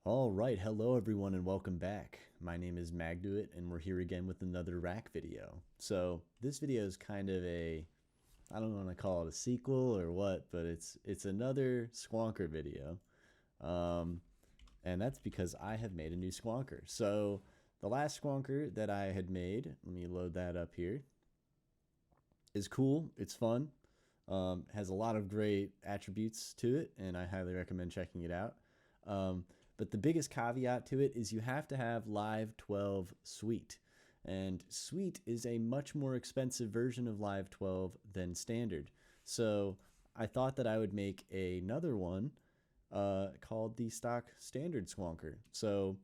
All right, hello everyone and welcome back. My name is Magduit and we're here again with another rack video. So this video is kind of I don't want to call it a sequel or what, but it's another Sqwonker video. And that's because I have made a new Sqwonker. So the last Sqwonker that I had made, let me load that up here, is cool, it's fun, has a lot of great attributes to it, and I highly recommend checking it out. But the biggest caveat to it is you have to have Live 12 Suite. And Suite is a much more expensive version of Live 12 than Standard. So I thought that I would make another one called the stock Standard Sqwonker. So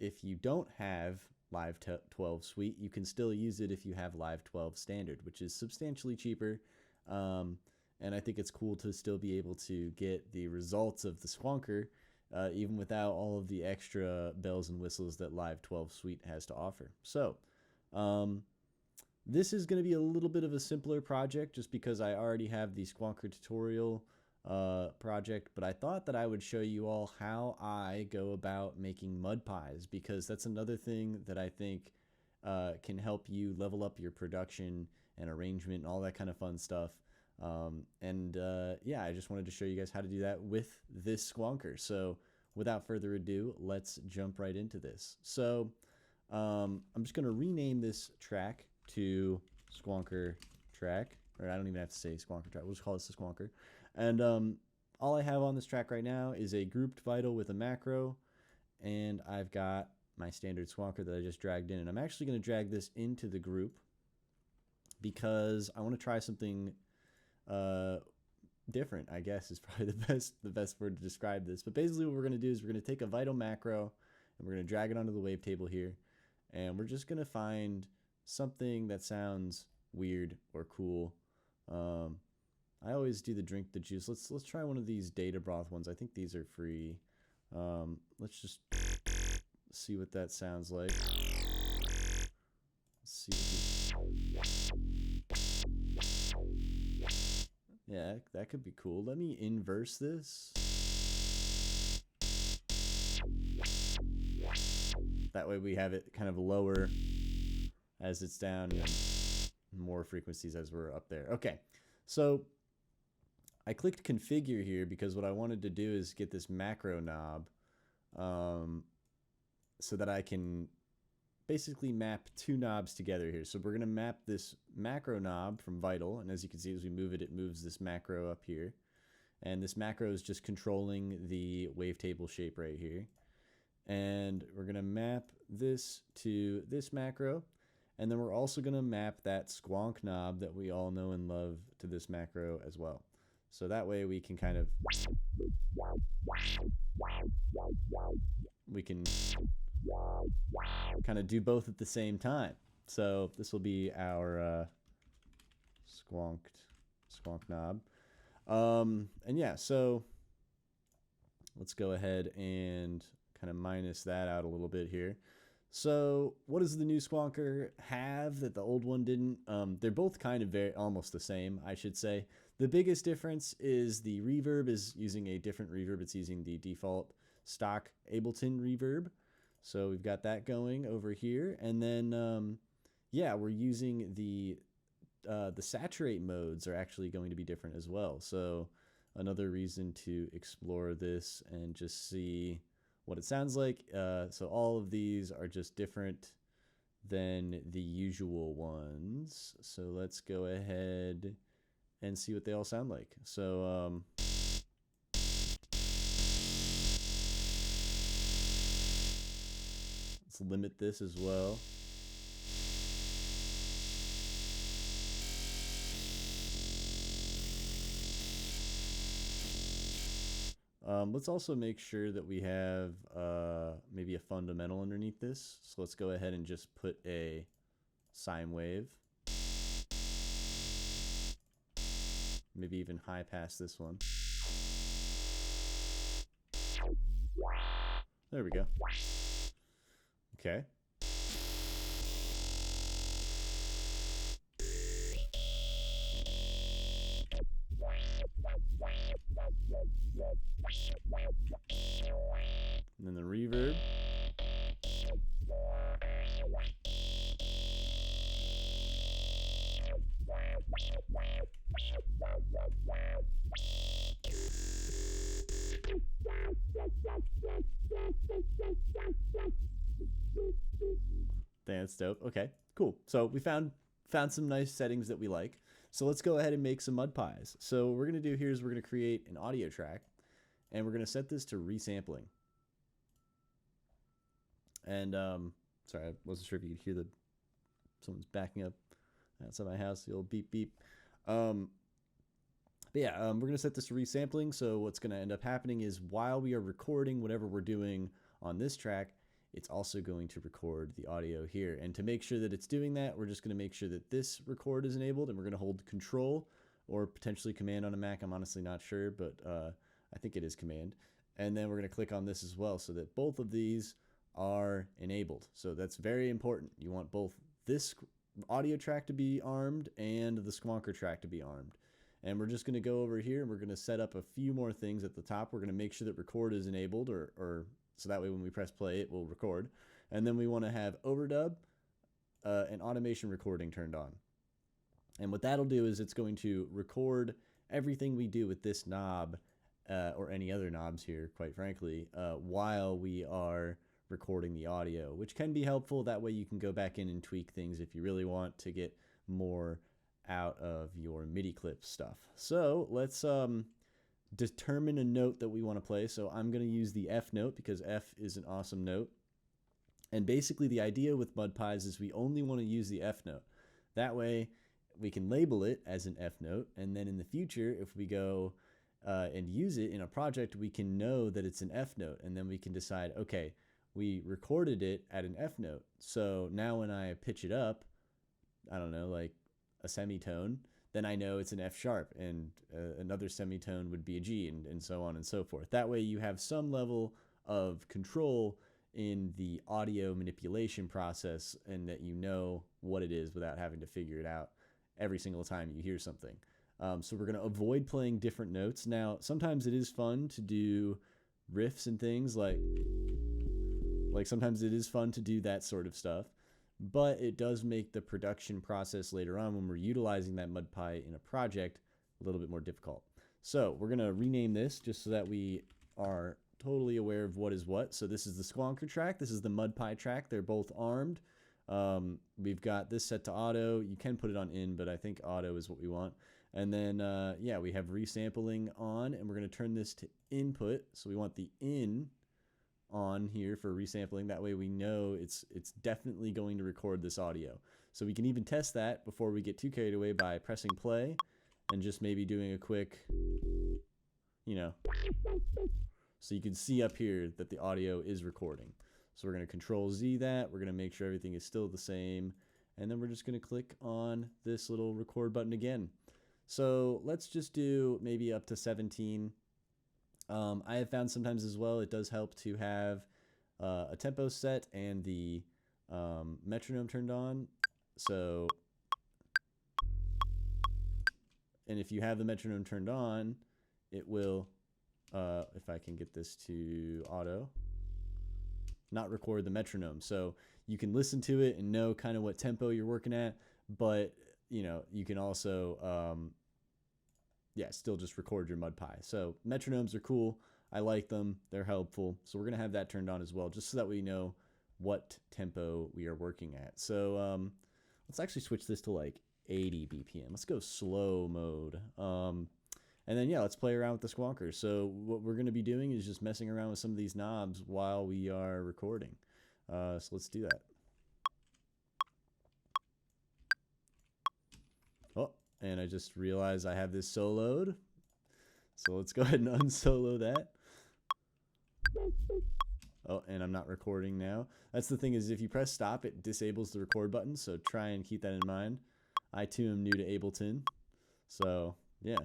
if you don't have Live 12 Suite, you can still use it if you have Live 12 Standard, which is substantially cheaper. And I think it's cool to still be able to get the results of the Sqwonker even without all of the extra bells and whistles that Live 12 Suite has to offer. So this is going to be a little bit of a simpler project just because I already have the Sqwonker tutorial project, but I thought that I would show you all how I go about making mud pies, because that's another thing that I think can help you level up your production and arrangement and all that kind of fun stuff. Yeah, I just wanted to show you guys how to do that with this Sqwonker. So without further ado, let's jump right into this. So I'm just going to rename this track to Sqwonker track, or I don't even have to say Sqwonker track. We'll just call this the Sqwonker. And all I have on this track right now is a grouped vital with a macro, and I've got my standard Sqwonker that I just dragged in. And I'm actually going to drag this into the group because I want to try something different, I guess, is probably the best word to describe this. But basically what we're going to do is we're going to take a vital macro and we're going to drag it onto the wavetable here, and we're just going to find something that sounds weird or cool. I always do the drink the juice. Let's try one of these data broth ones. I think these are free. Let's just see what that sounds like. Let's see yeah, that could be cool. Let me inverse this. That way we have it kind of lower as it's down and more frequencies as we're up there. Okay, so I clicked configure here because what I wanted to do is get this macro knob so that I can basically map two knobs together here. So we're going to map this macro knob from vital, and as you can see, as we move it, it moves this macro up here. And this macro is just controlling the wavetable shape right here. And we're going to map this to this macro, and then we're also going to map that squonk knob that we all know and love to this macro as well. So that way we can kind of do both at the same time. So this will be our squonk knob. And yeah, so let's go ahead and kind of minus that out a little bit here. So what does the new Sqwonker have that the old one didn't? They're both kind of almost the same, I should say. The biggest difference is the reverb is using a different reverb. It's using the default stock Ableton reverb. So we've got that going over here. And then, yeah, we're using the saturate modes are actually going to be different as well. So another reason to explore this and just see what it sounds like. So all of these are just different than the usual ones. So let's go ahead and see what they all sound like. So let's limit this as well. Let's also make sure that we have maybe a fundamental underneath this. So let's go ahead and just put a sine wave. Maybe even high pass this one. There we go. Okay. And then the reverb. That's dope. Okay, cool. So we found some nice settings that we like. So let's go ahead and make some mud pies. So what we're going to do here is we're going to create an audio track, and we're going to set this to resampling. And sorry, I wasn't sure if you could hear someone's backing up outside my house, the old beep beep. But yeah, we're going to set this to resampling. So what's going to end up happening is while we are recording whatever we're doing on this track, it's also going to record the audio here. And to make sure that it's doing that, we're just going to make sure that this record is enabled, and we're going to hold Control or potentially Command on a Mac. I'm honestly not sure, but I think it is Command. And then we're going to click on this as well so that both of these are enabled. So that's very important. You want both this audio track to be armed and the Sqwonker track to be armed. And we're just going to go over here and we're going to set up a few more things at the top. We're going to make sure that record is enabled, or so that way when we press play, it will record. And then we want to have overdub and automation recording turned on. And what that'll do is it's going to record everything we do with this knob or any other knobs here, quite frankly, while we are recording the audio, which can be helpful. That way you can go back in and tweak things if you really want to get more out of your MIDI clip stuff. So let's determine a note that we want to play. So I'm going to use the F note because F is an awesome note. And basically the idea with mud pies is we only want to use the F note. That way we can label it as an F note, and then in the future, if we go and use it in a project, we can know that it's an F note, and then we can decide, okay, we recorded it at an F note. So now when I pitch it up, I don't know, like a semitone, then I know it's an F sharp, and another semitone would be a G, and so on and so forth. That way you have some level of control in the audio manipulation process, and that you know what it is without having to figure it out every single time you hear something. So we're going to avoid playing different notes. Now, sometimes it is fun to do riffs and things like sometimes it is fun to do that sort of stuff, but it does make the production process later on when we're utilizing that mud pie in a project a little bit more difficult. So we're going to rename this just so that we are totally aware of what is what. So this is the Sqwonker track. This is the mud pie track. They're both armed. We've got this set to auto. You can put it on in, but I think auto is what we want. And then, yeah, we have resampling on, and we're going to turn this to input. So we want the in on here for resampling. That way we know it's definitely going to record this audio. So we can even test that before we get too carried away by pressing play and just maybe doing a quick, you know, so you can see up here that the audio is recording. So we're going to Control Z that. We're going to make sure everything is still the same. And then we're just going to click on this little record button again. So let's just do maybe up to 17. I have found sometimes as well it does help to have a tempo set and the metronome turned on. So, and if you have the metronome turned on, it will, if I can get this to auto, not record the metronome. So you can listen to it and know kind of what tempo you're working at, but you know, you can also, yeah, still just record your mud pie. So metronomes are cool. I like them. They're helpful. So we're going to have that turned on as well, just so that we know what tempo we are working at. So let's actually switch this to like 80 BPM. Let's go slow mode. And then, yeah, let's play around with the Sqwonker. So what we're going to be doing is just messing around with some of these knobs while we are recording. So let's do that. Oh, and I just realized I have this soloed. So let's go ahead and unsolo that. Oh, and I'm not recording now. That's the thing, is if you press stop, it disables the record button. So try and keep that in mind. I too am new to Ableton. So, yeah.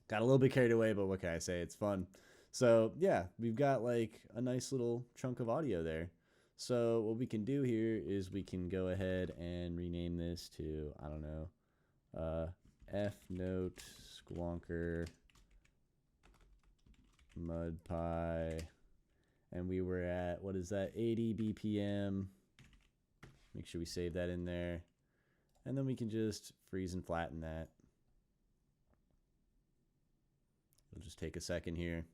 Got a little bit carried away, but what can I say? It's fun. So yeah, we've got like a nice little chunk of audio there. So what we can do here is we can go ahead and rename this to, I don't know, F note Sqwonker mud pie, and we were at, what is that, 80 BPM. Make sure we save that in there, and then we can just freeze and flatten that. It'll just take a second here.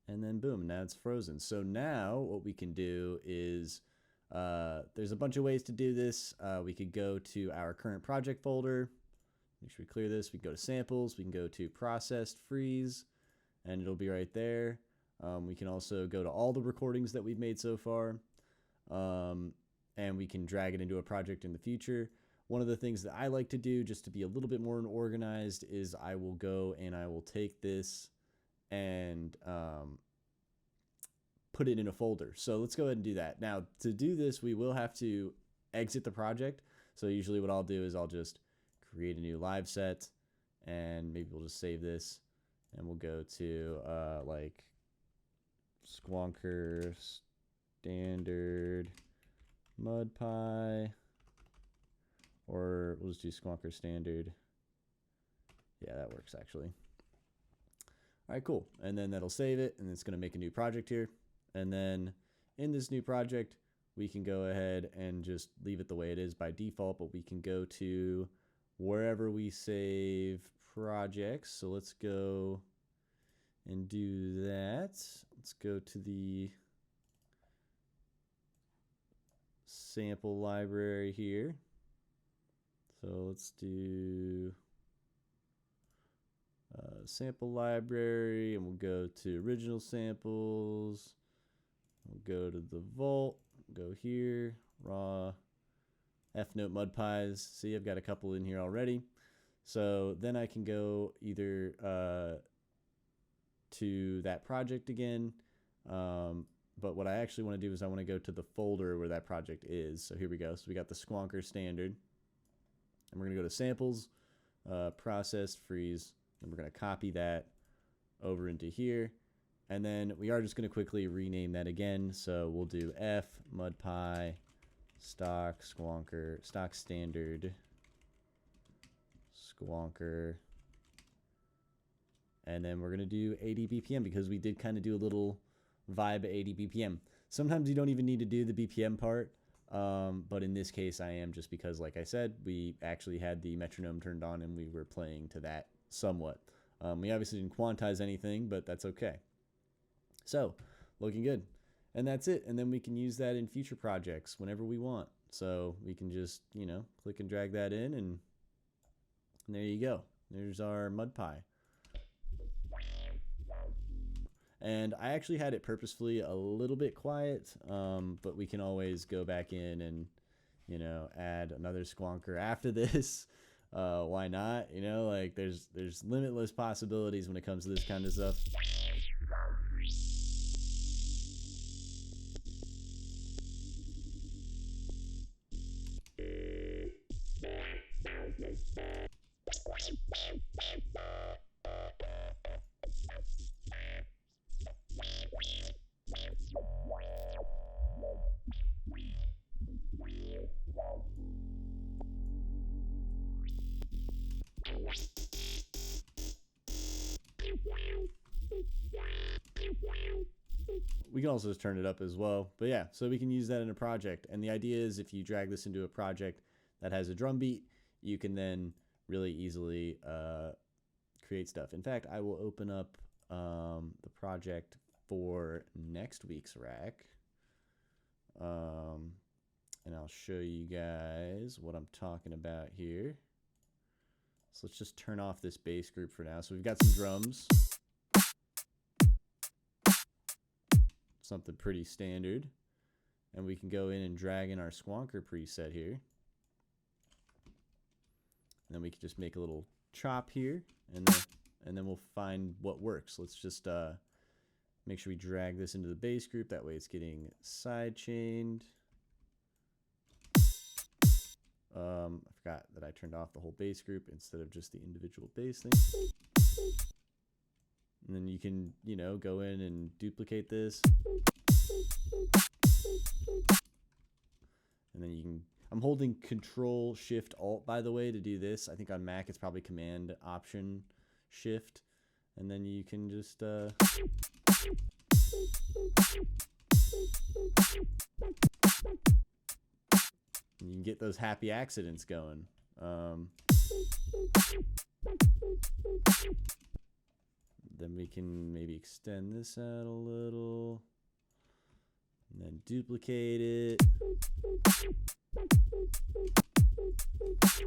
And then boom, now it's frozen. So now what we can do is, there's a bunch of ways to do this. We could go to our current project folder. Make sure we clear this. We can go to samples. We can go to processed freeze, and it'll be right there. We can also go to all the recordings that we've made so far, and we can drag it into a project in the future. One of the things that I like to do, just to be a little bit more organized, is I will go and I will take this and put it in a folder. So let's go ahead and do that. Now, to do this, we will have to exit the project. So usually what I'll do is I'll just create a new live set, and maybe we'll just save this, and we'll go to like Sqwonker standard mud pie, or we'll just do Sqwonker standard. Yeah, that works actually. All right, cool. And then that'll save it, and it's going to make a new project here. And then in this new project, we can go ahead and just leave it the way it is by default, but we can go to wherever we save projects. So let's go and do that. Let's go to the sample library here. So let's do sample library, and we'll go to original samples. We'll go to the vault, go here, raw, F-note mud pies. See, I've got a couple in here already. So then I can go either to that project again, but what I actually want to do is I want to go to the folder where that project is. So here we go. So we got the Sqwonker standard, and we're going to go to samples, processed freeze, and we're going to copy that over into here. And then we are just going to quickly rename that again. So we'll do F mud pie stock Sqwonker, stock standard Sqwonker. And then we're going to do 80 BPM because we did kind of do a little vibe at 80 BPM. Sometimes you don't even need to do the BPM part. But in this case, I am, just because, like I said, we actually had the metronome turned on and we were playing to that somewhat. We obviously didn't quantize anything, but that's okay. So, looking good. And that's it. And then we can use that in future projects whenever we want. So we can just, you know, click and drag that in, and there you go. There's our mud pie. And I actually had it purposefully a little bit quiet, but we can always go back in and, you know, add another Sqwonker after this. Why not? You know, like there's limitless possibilities when it comes to this kind of stuff. We can also just turn it up as well. But yeah, so we can use that in a project. And the idea is if you drag this into a project that has a drum beat, you can then really easily create stuff. In fact, I will open up the project for next week's rack. And I'll show you guys what I'm talking about here. So let's just turn off this bass group for now. So we've got some drums. Something pretty standard. And we can go in and drag in our Sqwonker preset here. And then we can just make a little chop here, and then we'll find what works. Let's just make sure we drag this into the bass group. That way it's getting side chained. I forgot that I turned off the whole bass group instead of just the individual bass thing. And then you can, you know, go in and duplicate this. And then you can, I'm holding Control Shift Alt, by the way, to do this. I think on Mac it's probably Command Option Shift. And then you can just you can get those happy accidents going. Then we can maybe extend this out a little. And then duplicate it.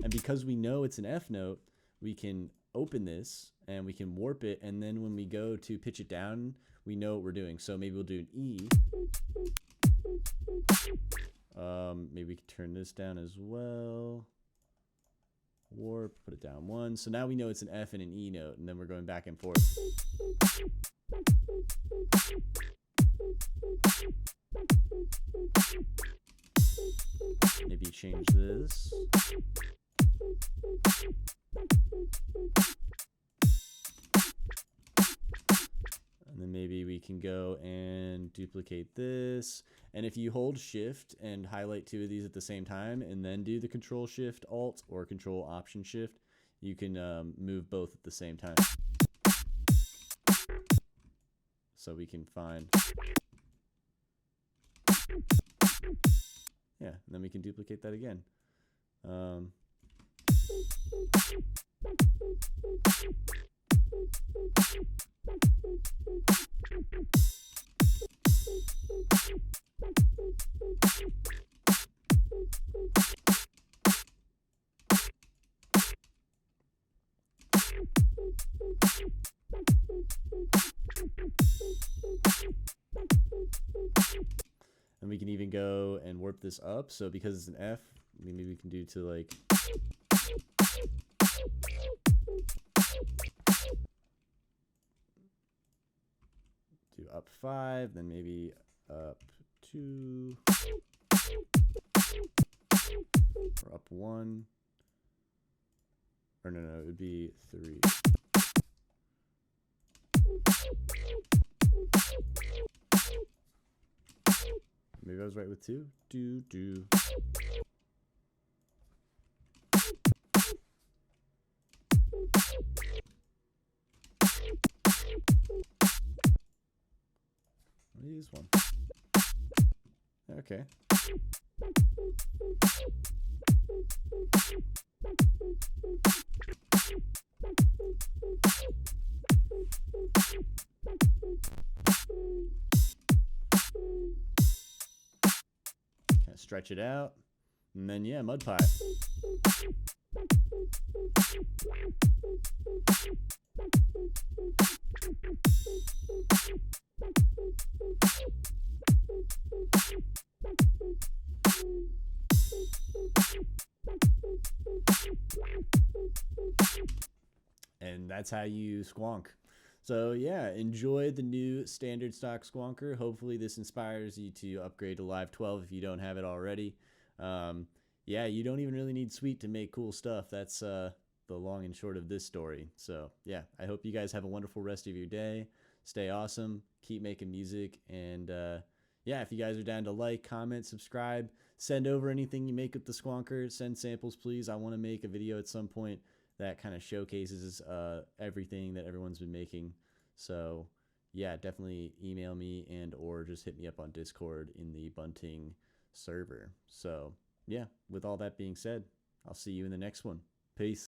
And because we know it's an F note, we can open this and we can warp it. And then when we go to pitch it down, we know what we're doing. So maybe we'll do an E. Maybe we can turn this down as well. Warp, put it down one. So now we know it's an F and an E note, and then we're going back and forth. Maybe change this. And then maybe we can go and duplicate this. And if you hold Shift and highlight two of these at the same time and then do the Control Shift Alt or Control Option Shift, you can move both at the same time. So we can find, yeah, and then we can duplicate that again. And we can even go and warp this up. So because it's an F, maybe we can do to like do up 5, then maybe up 2 or up 1. Or no, it would be 3. Maybe I was right with 2. Do. I'll use 1. Okay. Kind of stretch it out, and then yeah, mud pie. And that's how you squonk. So yeah, enjoy the new standard stock Sqwonker. Hopefully this inspires you to upgrade to Live 12 if you don't have it already. Yeah, you don't even really need Sweet to make cool stuff. That's the long and short of this story. So yeah, I hope you guys have a wonderful rest of your day. Stay awesome. Keep making music. And yeah, if you guys are down to like, comment, subscribe, send over anything you make with the Sqwonker. Send samples, please. I want to make a video at some point that kind of showcases everything that everyone's been making So yeah, definitely email me and or just hit me up on Discord in the bunting server. So yeah, with all that being said, I'll see you in the next one. Peace.